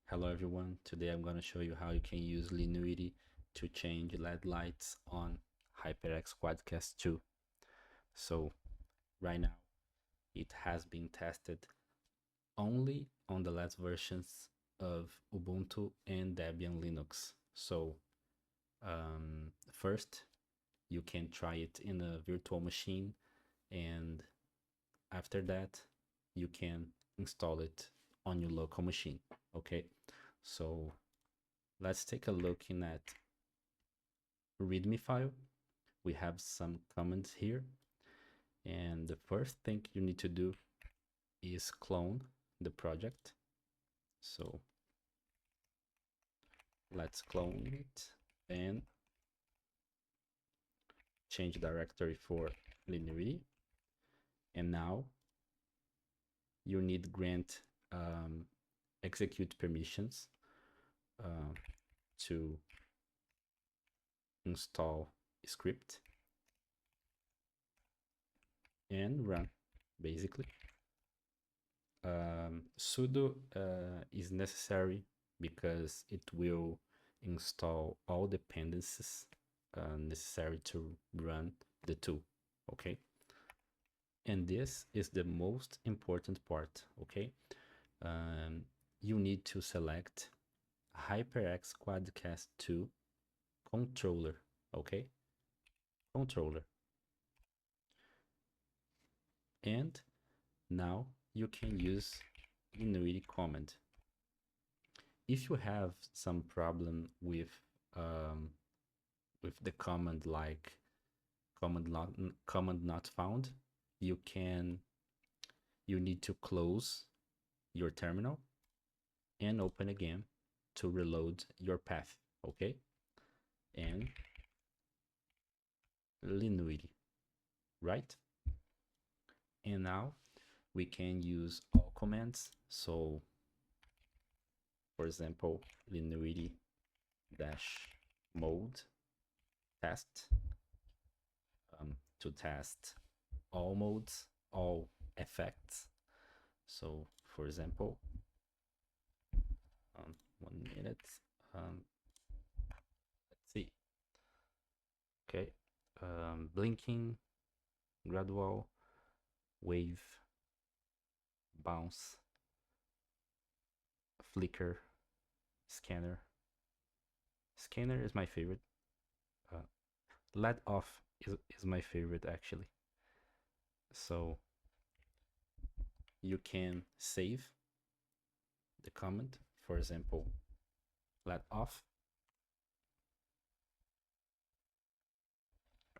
Hello everyone, today I'm going to show you how you can use Linuity to change LED lights on HyperX QuadCast II. So right now it has been tested only on the last versions of Ubuntu and Debian Linux. So first you can try it in a virtual machine, and after that you can install it on your local machine. Okay, so let's take a look in at README file. We have some comments here, and the first thing you need to do is clone the project. So let's clone it and change directory for Linuity. And now you need grant execute permissions to install script and run, basically. Sudo is necessary because it will install all dependencies necessary to run the tool. Okay, and this is the most important part. Okay, you need to select HyperX QuadCast II controller. Okay, controller, and now you can use Linuity command. If you have some problem with the command, like command not found, you need to close your terminal and open again to reload your path. Okay, and Linuity, right? And now we can use all commands. So for example, Linuity dash mode test to test all modes, all effects. So for example, 1 minute, let's see. Okay, blinking, gradual, wave, bounce, flicker, scanner. Scanner is my favorite. Let off is my favorite actually. So you can save the comment, for example, let off.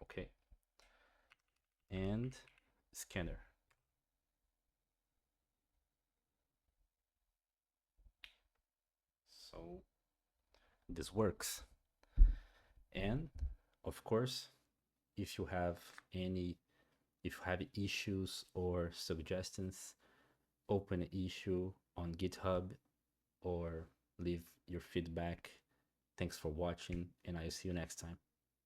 Okay, and scanner. So this works. And of course, if you have issues or suggestions, open an issue on GitHub or leave your feedback. Thanks for watching, and I'll see you next time.